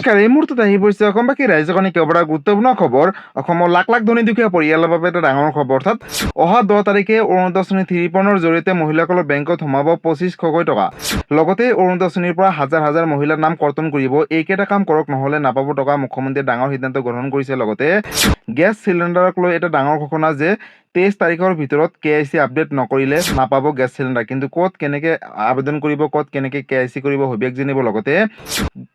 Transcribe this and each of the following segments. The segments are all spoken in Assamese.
নমস্কাৰ, এই মুহূৰ্তত আহি পৰিছে অসমবাসী ৰাইজৰ একেবাৰে গুৰুত্বপূৰ্ণ খবৰ। অসমৰ লাখ লাখ ধনী দুখীয়া পৰিয়ালৰ বাবে এটা ডাঙৰ খবৰ। অৰ্থাৎ অহা 10 তাৰিখে অৰুণোদয় আঁচনি 3.0 ৰ জৰিয়তে মহিলাসকলৰ বেংকত সোমাব 2500 টকা। লগতে অৰুণোদয় আঁচনিৰ পৰা হাজাৰ হাজাৰ মহিলাৰ নাম কৰ্তন কৰিব। এইকেইটা কাম কৰক, নহ'লে নাপাব টকা। মুখ্যমন্ত্ৰীয়ে ডাঙৰ সিদ্ধান্ত গ্ৰহণ কৰিছে। লগতে গেছ চিলিণ্ডাৰক লৈ এটা ডাঙৰ ঘোষণা যে 23 তাৰিখৰ ভিতৰত KIC আপডেট নকৰিলে নাপাব গেছ চিলিণ্ডাৰ। কিন্তু ক'ত কেনেকৈ আবেদন কৰিব, ক'ত কেনেকৈ KIC কৰিব, সবিশেষ জানিব। লগতে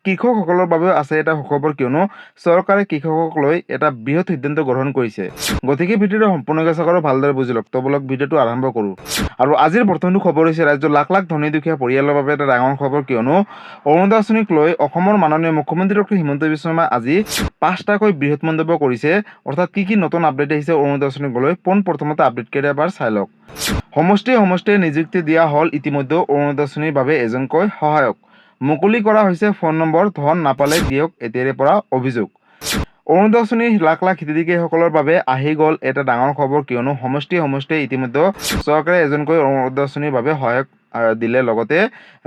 কৃষকসকলৰ বাবেও আছে এটা সুখবৰ, কিয়নো চৰকাৰে কৃষকক লৈ এটা বৃহৎ সিদ্ধান্ত গ্ৰহণ কৰিছে। গতিকে ভিডিঅ'টো সম্পূৰ্ণকৈ চাওক আৰু ভালদৰে বুজি লওক। তো বলক ভিডিঅ'টো আৰম্ভ কৰোঁ। আৰু আজিৰ প্ৰথমটো খবৰ হৈছে ৰাজ্যৰ লাখ লাখ ধনী দুখীয়া পৰিয়ালৰ বাবে এটা ডাঙৰ খবৰ, কিয়নো অৰুণোদয় আঁচনিক লৈ অসমৰ মাননীয় মুখ্যমন্ত্ৰী ডক্টৰ হিমন্ত বিশ্ব শৰ্মাই আজি 5টাকৈ বৃহৎ মন্তব্য কৰিছে। অৰ্থাৎ কি নতুন আপডেট আহিছে অৰুণোদয় আঁচনিক লৈ পোনপ্ৰথমতে আপডেটকেইটা এবাৰ চাই লওক। সমষ্টিয়ে নিযুক্তি দিয়া হ'ল ইতিমধ্যে অৰুণোদয় আঁচনিৰ বাবে এজনকৈ সহায়ক। মুকলি কৰা হৈছে ফোন নম্বৰ, ধন নাপালে দিয়ক এতিয়াৰে পৰা অভিযোগ। অৰুণোদয় আঁচনি লাখ লাখ হিতাধিকাৰীসকলৰ বাবে আহি গ'ল এটা ডাঙৰ খবৰ, কিয়নো সমষ্টিয়ে ইতিমধ্যে চৰকাৰে এজনকৈ অৰুণোদয় আঁচনিৰ বাবে সহায়ক দিলে। লগতে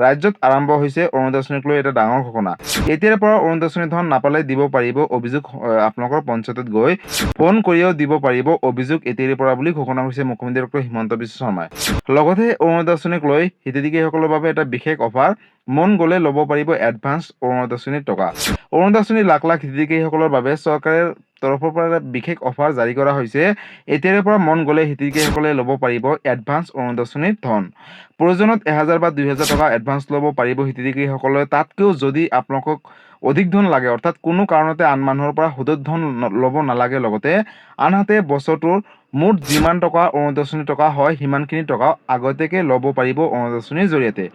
ৰাজ্যত আৰম্ভ হৈছে অৰুণোদয় আঁচনিক লৈ এটা ডাঙৰ ঘোষণা। এতিয়াৰ পৰা অৰুণোদয় আঁচনি ধন নাপালে দিব পাৰিব অভিযোগ। আপোনালোকৰ পঞ্চায়তত গৈ ফোন কৰিও দিব পাৰিব অভিযোগ এতিয়াৰ পৰা বুলি ঘোষণা কৰিছে মুখ্যমন্ত্ৰী ডক্টৰ হিমন্ত বিশ্ব শৰ্মাই। লগতে অৰুণোদয় আঁচনিক লৈ হিতাধিকাৰীসকলৰ বাবে এটা বিশেষ অফাৰ, মন গ'লে ল'ব পাৰিব এডভান্স অৰুণোদয় আঁচনিৰ টকা। অৰুণোদয় আঁচনি লাখ লাখ হিতাধিকাৰীসকলৰ বাবে চৰকাৰৰ তৰফৰ পৰা এটা বিশেষ অফাৰ জাৰি কৰা হৈছে। এতিয়াৰে পৰা মন গ'লে হিতাধিকাৰীসকলে ল'ব পাৰিব এডভান্স অৰুণোদয় আঁচনিৰ ধন। প্ৰয়োজনত 1000 বা 2000 টকা এডভান্স ল'ব পাৰিব হিতাধিকাৰীসকলে। তাতকৈও যদি আপোনালোকক অধিক ধন লাগে, অৰ্থাৎ কোনো কাৰণতে আন মানুহৰ পৰা সুদত ধন ল'ব নালাগে। লগতে আনহাতে বছৰটোৰ মুঠ যিমান টকা অৰুণোদয় আঁচনিৰ টকা হয়, সিমানখিনি টকা আগতীয়াকৈ ল'ব পাৰিব অৰুণোদয় আঁচনিৰ জৰিয়তে।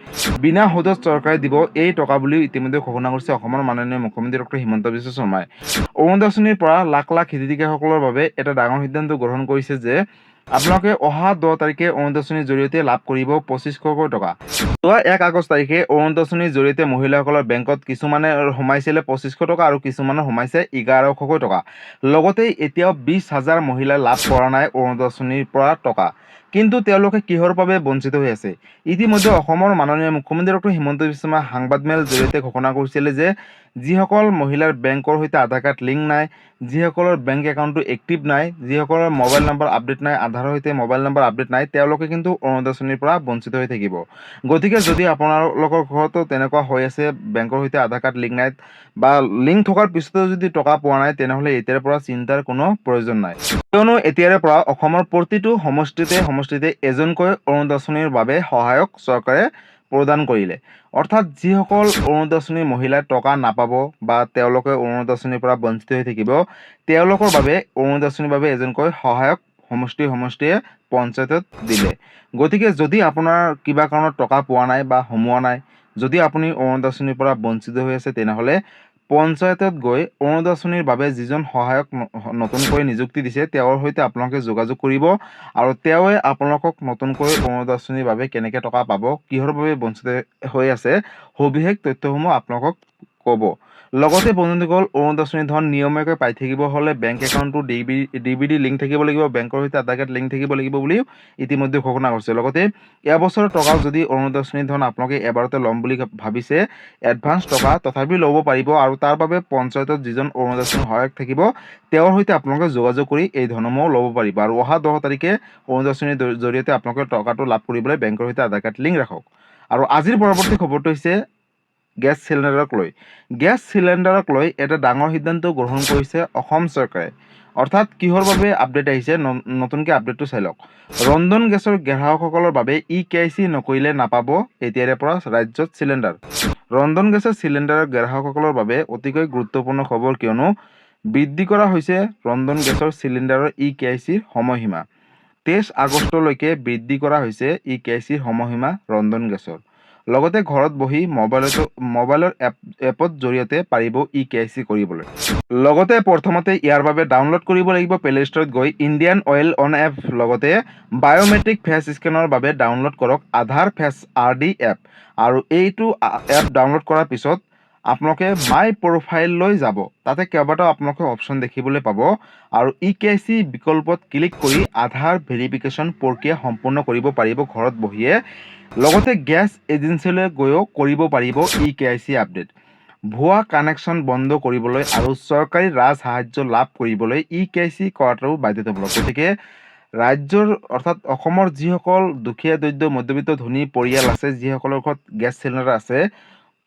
বিনা সুদত চৰকাৰে দিব এই টকা বুলিও ইতিমধ্যে ঘোষণা কৰিছে অসমৰ মাননীয় মুখ্যমন্ত্ৰী ডক্টৰ হিমন্ত বিশ্ব শৰ্মাই। অৰুণোদয় আঁচনিৰ পৰা লাখ লাখ হিতাধিকাৰীসকলৰ বাবে এটা ডাঙৰ সিদ্ধান্ত গ্ৰহণ কৰিছে যে আপোনালোকে অহা 10 তাৰিখে অৰুণোদয় আঁচনিৰ জৰিয়তে লাভ কৰিব 2500 টকা। যোৱা 1 আগষ্ট তাৰিখে অৰুণোদয় আঁচনিৰ জৰিয়তে মহিলাসকলৰ বেংকত কিছুমানে সোমাইছিলে 2500 টকা আৰু কিছুমানৰ সোমাইছে 1100 টকা। লগতে এতিয়াও 20,000 মহিলাই লাভ কৰা নাই অৰুণোদয় আঁচনিৰ পৰা টকা। কিন্তু তেওঁলোকে কিহৰ বাবে বঞ্চিত হৈ আছে? ইতিমধ্যে অসমৰ মাননীয় মুখ্যমন্ত্ৰী ডক্টৰ হিমন্ত বিশ্ব শৰ্মাই সাংবাদিকমেলৰ জৰিয়তে ঘোষণা কৰিছিলে যে যিসকল মহিলাৰ বেংকৰ সৈতে আধাৰ কাৰ্ড লিংক নাই, যিসকলৰ বেংক একাউণ্টটো এক্টিভ নাই, যিসকলৰ মোবাইল নম্বৰ আপডেট নাই, আধাৰৰ সৈতে মোবাইল নম্বৰ আপডেট নাই, তেওঁলোকে কিন্তু অৰুণোদয় আঁচনিৰ পৰা বঞ্চিত হৈ থাকিব। গতিকে যদি আপোনালোকৰ ঘৰতো তেনেকুৱা হৈ আছে, বেংকৰ সৈতে আধাৰ কাৰ্ড লিংক নাই বা লিংক থকাৰ পিছতো যদি টকা পোৱা নাই, তেনেহ'লে এতিয়াৰ পৰা চিন্তাৰ কোনো প্ৰয়োজন নাই। কিয়নো এতিয়াৰে পৰা অসমৰ প্ৰতিটো সমষ্টিতে এজনকৈ অৰুণোদয় আঁচনিৰ বাবে সহায়ক চৰকাৰে প্ৰদান কৰিলে। অৰ্থাৎ যিসকল অৰুণোদয় আঁচনিৰ মহিলাই টকা নাপাব বা তেওঁলোকে অৰুণোদয় আঁচনিৰ পৰা বঞ্চিত হৈ থাকিব, তেওঁলোকৰ বাবে অৰুণোদয় আঁচনিৰ বাবে এজনকৈ সহায়ক সমষ্টিয়ে পঞ্চায়তত দিলে। গতিকে যদি আপোনাৰ কিবা কাৰণত টকা পোৱা নাই বা সোমোৱা নাই, যদি আপুনি অৰুণোদয় আঁচনিৰ পৰা বঞ্চিত হৈ আছে, তেনেহ'লে পঞ্চায়তত গৈ অৰুণোদয় আঁচনিৰ বাবে যিজন সহায়ক নতুনকৈ নিযুক্তি দিছে, তেওঁৰ সৈতে আপোনালোকে যোগাযোগ কৰিব আৰু তেওঁৱে আপোনালোকক নতুনকৈ অৰুণোদয় আঁচনিৰ বাবে কেনেকৈ টকা পাব, কিহৰ বাবে বঞ্চিত হৈ আছে, সবিশেষ তথ্যসমূহ আপোনালোকক ক'ব। লগতে বন্ধুসকল, অৰুণোদয় আঁচনিৰ ধন নিয়মীয়াকৈ পাই থাকিব হ'লে বেংক একাউণ্টটো DBD লিংক থাকিব লাগিব, বেংকৰ সৈতে আধাৰ কাৰ্ড লিংক থাকিব লাগিব বুলিও ইতিমধ্যে ঘোষণা কৰিছে। লগতে এবছৰৰ টকা যদি অৰুণোদয় আঁচনিৰ ধন আপোনালোকে এবাৰতে ল'ম বুলি ভাবিছে, এডভান্স টকা তথাপি ল'ব পাৰিব আৰু তাৰ বাবে পঞ্চায়তত যিজন অৰুণোদয় আঁচনিৰ সহায়ক থাকিব, তেওঁৰ সৈতে আপোনালোকে যোগাযোগ কৰি এই ধনসমূহ ল'ব পাৰিব। আৰু অহা 10 তাৰিখে অৰুণোদয় আঁচনিৰ জৰিয়তে আপোনালোকে টকাটো লাভ কৰিবলৈ বেংকৰ সৈতে আধাৰ কাৰ্ড লিংক ৰাখক। আৰু আজিৰ পৰৱৰ্তী খবৰটো হৈছে গেছ চিলিণ্ডাৰক লৈ এটা ডাঙৰ সিদ্ধান্ত গ্ৰহণ কৰিছে অসম চৰকাৰে। অৰ্থাৎ কিহৰ বাবে আপডেট আহিছে, নতুনকৈ আপডেটটো চাই লওক। ৰন্ধন গেছৰ গ্ৰাহকসকলৰ বাবে KIC নকৰিলে নাপাব এতিয়াৰে পৰা ৰাজ্যত চিলিণ্ডাৰ। ৰন্ধন গেছৰ চিলিণ্ডাৰৰ গ্ৰাহকসকলৰ বাবে অতিকৈ গুৰুত্বপূৰ্ণ খবৰ, কিয়নো বৃদ্ধি কৰা হৈছে ৰন্ধন গেছৰ চিলিণ্ডাৰৰ KICৰ সময়সীমা। 23 আগষ্টলৈকে বৃদ্ধি কৰা হৈছে KICৰ সময়সীমা ৰন্ধন গেছৰ। লগতে ঘৰত বহি মোবাইলৰ এপৰ জৰিয়তে পাৰিব KIC কৰিবলৈ। লগতে প্ৰথমতে ইয়াৰ বাবে ডাউনলোড কৰিব লাগিব প্লে ষ্টৰত গৈ ইণ্ডিয়ান অইল অন এপ। লগতে বায়'মেট্ৰিক ফেচ স্কেনৰ বাবে ডাউনলোড কৰক আধাৰ ফেচ RD এপ। আৰু এইটো এপ ডাউনলোড কৰাৰ পিছত আপোনালোকে মাই প্ৰফাইললৈ যাব। তাতে কেইবাটাও আপোনালোকে অপশ্যন দেখিবলৈ পাব আৰু KIC বিকল্পত ক্লিক কৰি আধাৰ ভেৰিফিকেশ্যন প্ৰক্ৰিয়া সম্পূৰ্ণ কৰিব পাৰিব ঘৰত বহিয়ে। লগতে গেছ এজেঞ্চিলৈ গৈও কৰিব পাৰিব KIC আপডেট। ভুৱা কানেকশ্যন বন্ধ কৰিবলৈ আৰু চৰকাৰী ৰাজ সাহায্য লাভ কৰিবলৈ EKYC কৰাটো বাধ্যতামূলক। গতিকে ৰাজ্যৰ অৰ্থাৎ অসমৰ যিসকল দুখীয়া দৰিদ্ৰ মধ্যবিত্ত ধনী পৰিয়াল আছে, যিসকলৰ ঘৰত গেছ চিলিণ্ডাৰ আছে,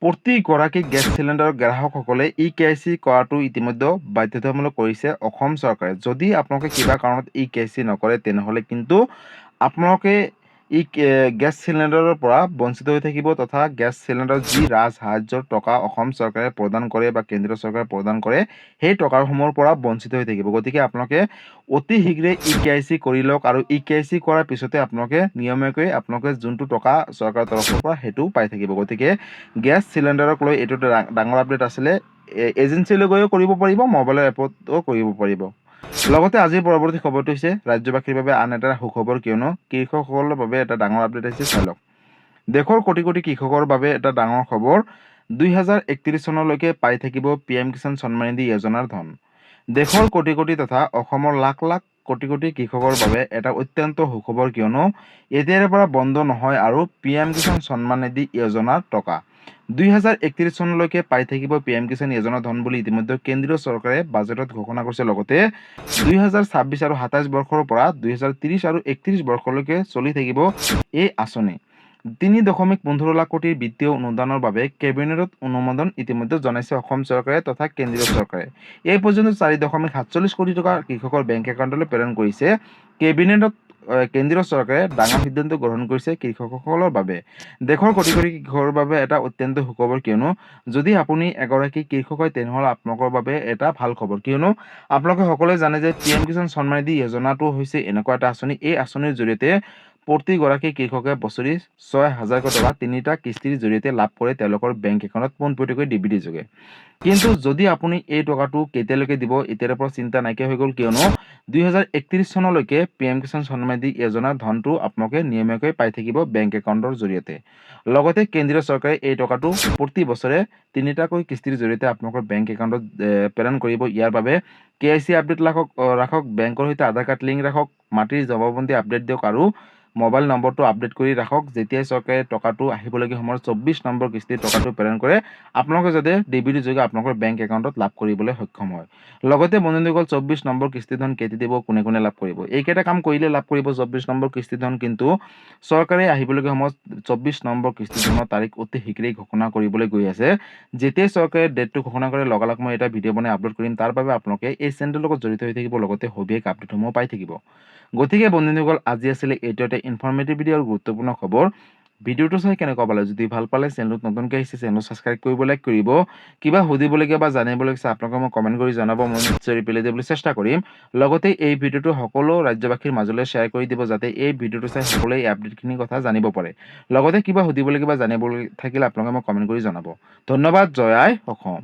প্ৰতিগৰাকী গেছ চিলিণ্ডাৰৰ গ্ৰাহকসকলে EKYC কৰাটো ইতিমধ্যে বাধ্যতামূলক কৰিছে অসম চৰকাৰে। যদি আপোনালোকে কিবা কাৰণত EKYC নকৰে, তেনেহ'লে কিন্তু আপোনালোকে গেছ চিলিণ্ডাৰৰ পৰা বঞ্চিত হৈ থাকিব তথা গেছ চিলিণ্ডাৰ যি ৰাজ সাহায্যৰ টকা অসম চৰকাৰে প্ৰদান কৰে বা কেন্দ্ৰীয় চৰকাৰে প্ৰদান কৰে, সেই টকাসমূহৰ পৰা বঞ্চিত হৈ থাকিব। গতিকে আপোনালোকে অতি শীঘ্ৰে EKYC কৰি লওক আৰু EKYC কৰাৰ পিছতে আপোনালোকে নিয়মীয়াকৈ আপোনালোকে যোনটো টকা চৰকাৰৰ তৰফৰ পৰা সেইটো পাই থাকিব। গতিকে গেছ চিলিণ্ডাৰক লৈ এইটো ডাঙৰ আপডেট আছিলে। এজেঞ্চিলৈ গৈও কৰিব পাৰিব, মোবাইলৰ এপতো কৰিব পাৰিব। লগতে আজিৰ পৰৱৰ্তী খবৰটো হৈছে ৰাজ্যবাসীৰ বাবে আন এটা সুখবৰ, কিয়নো কৃষকসকলৰ বাবে এটা ডাঙৰ আপডেট আহিছে। চাই লওক। দেশৰ কোটি কোটি কৃষকৰ বাবে এটা ডাঙৰ খবৰ, 2031 চনলৈকে পাই থাকিব PM কিষাণ সন্মান নিধি যোজনাৰ ধন। দেশৰ কোটি কোটি তথা অসমৰ লাখ লাখ কোটি কোটি কৃষকৰ বাবে এটা অত্যন্ত সুখবৰ, কিয়নো এতিয়াৰে পৰা বন্ধ নহয় আৰু PM কিষাণ সন্মান নিধি যোজনাৰ টকা 2031 চনলৈকে পাই থাকিব PM কিষাণ যোজনা ধন বুলি ইতিমধ্যে কেন্দ্ৰীয় চৰকাৰে বাজেটত ঘোষণা কৰিছে। লগতে 2026 আৰু 27 বৰ্ষৰ পৰা 2030 আৰু 31 বৰ্ষলৈকে চলি থাকিব এই আঁচনি। 3.15 লাখ কোটিৰ বিত্তীয় অনুদানৰ বাবে কেবিনেটত অনুমোদন ইতিমধ্যে জনাইছে অসম চৰকাৰে তথা কেন্দ্ৰীয় চৰকাৰে। এই পৰ্যন্ত 4.47 কোটি টকা কৃষকৰ বেংক একাউণ্টলৈ প্ৰেৰণ কৰিছে। কেবিনেটত কেন্দ্ৰীয় চৰকাৰে ডাঙৰ সিদ্ধান্ত গ্ৰহণ কৰিছে কৃষকসকলৰ বাবে। দেশৰ কোটি কোটি কৃষকৰ বাবে এটা অত্যন্ত সুখবৰ, কিয়নো যদি আপুনি এগৰাকী কৃষক হয়, তেনেহ'লে আপোনালোকৰ বাবে এটা ভাল খবৰ, কিয়নো আপোনালোকে সকলোৱে জানে যে PM কিষাণ সন্মান নিধি যোজনাটো হৈছে এনেকুৱা এটা আঁচনি। এই আঁচনিৰ জৰিয়তে প্ৰতিগৰাকী কৃষকে বছৰি 6,000 টকা 3টা কিস্তিৰ জৰিয়তে লাভ কৰে তেওঁলোকৰ বেংক একাউণ্টত পোনপটীয়াকৈ DBT যোগে। কিন্তু যদি আপুনি এই টকাটো কেতিয়ালৈকে দিব, এতিয়াৰ পৰা চিন্তা নাইকিয়া হৈ গ'ল, কিয়নো 2031 চনলৈকে PM কিষাণ সন্মান নিধি যোজনাৰ ধনটো আপোনালোকে নিয়মীয়াকৈ পাই থাকিব বেংক একাউণ্টৰ জৰিয়তে। লগতে কেন্দ্ৰীয় চৰকাৰে এই টকাটো প্ৰতি বছৰে 3টাকৈ কিস্তিৰ জৰিয়তে আপোনালোকৰ বেংক একাউণ্টত প্ৰেৰণ কৰিব। ইয়াৰ বাবে KYC আপডেট ৰাখক, বেংকৰ সৈতে আধাৰ কাৰ্ড লিংক ৰাখক, মাটিৰ জমাবন্দী আপডেট দিয়ক আৰু মোবাইল নম্বৰটো আপডেট কৰি ৰাখক। যেতিয়াই চৰকাৰে টকাটো আহিবলগীয়া সময়ত 24 নম্বৰ কিস্তিৰ টকাটো প্ৰেৰণ কৰে, আপোনালোকে যাতে DBT যোগে আপোনালোকৰ বেংক একাউণ্টত লাভ কৰিবলৈ সক্ষম হয়। লগতে বন্ধুসকল, 24 নম্বৰ কিস্তি ধন কেতিয়া দিব, কোনে কোনে লাভ কৰিব, এইকেইটা কাম কৰিলে লাভ কৰিব 24 নম্বৰ কিস্তি ধন। কিন্তু চৰকাৰে আহিবলগীয়া সময়ত 24 নম্বৰ কিস্তি ধনৰ তাৰিখ অতি শীঘ্ৰেই ঘোষণা কৰিবলৈ গৈ আছে। যেতিয়াই চৰকাৰে ডেটটো ঘোষণা কৰে, লগালগ মই এটা ভিডিঅ' বনাই আপলোড কৰিম। তাৰ বাবে আপোনালোকে এই চেনেলটোৰ লগত জড়িত হৈ থাকিব, লগতে সবিশেষ আপডেটসমূহ পাই থাকিব। গতিকে বন্ধুসকল, আজি আছিলে এইটো এটা ইনফৰ্মেটিভ ভিডিঅ' আৰু গুৰুত্বপূৰ্ণ খবৰ। ভিডিঅ'টো চাই কেনেকুৱা পালে, যদি ভাল পালে চেনেলটোত নতুনকৈ আহিছে, চেনেলটো ছাবস্ক্ৰাইব কৰিব, লাইক কৰিব। কিবা সুধিবলগীয়া বা জানিবলগীয়া আছে আপোনালোকে মোক কমেণ্ট কৰি জনাব, মই নিশ্চয় ৰিপ্লাই দিবলৈ চেষ্টা কৰিম। লগতে এই ভিডিঅ'টো সকলো ৰাজ্যবাসীৰ মাজলৈ শ্বেয়াৰ কৰি দিব, যাতে এই ভিডিঅ'টো চাই সকলোৱে এই আপডেটখিনিৰ কথা জানিব পাৰে। লগতে কিবা সুধিবলগীয়া বা জানিবলগীয়া থাকিলে আপোনালোকে মোক কমেণ্ট কৰি জনাব। ধন্যবাদ। জয় আই অসম।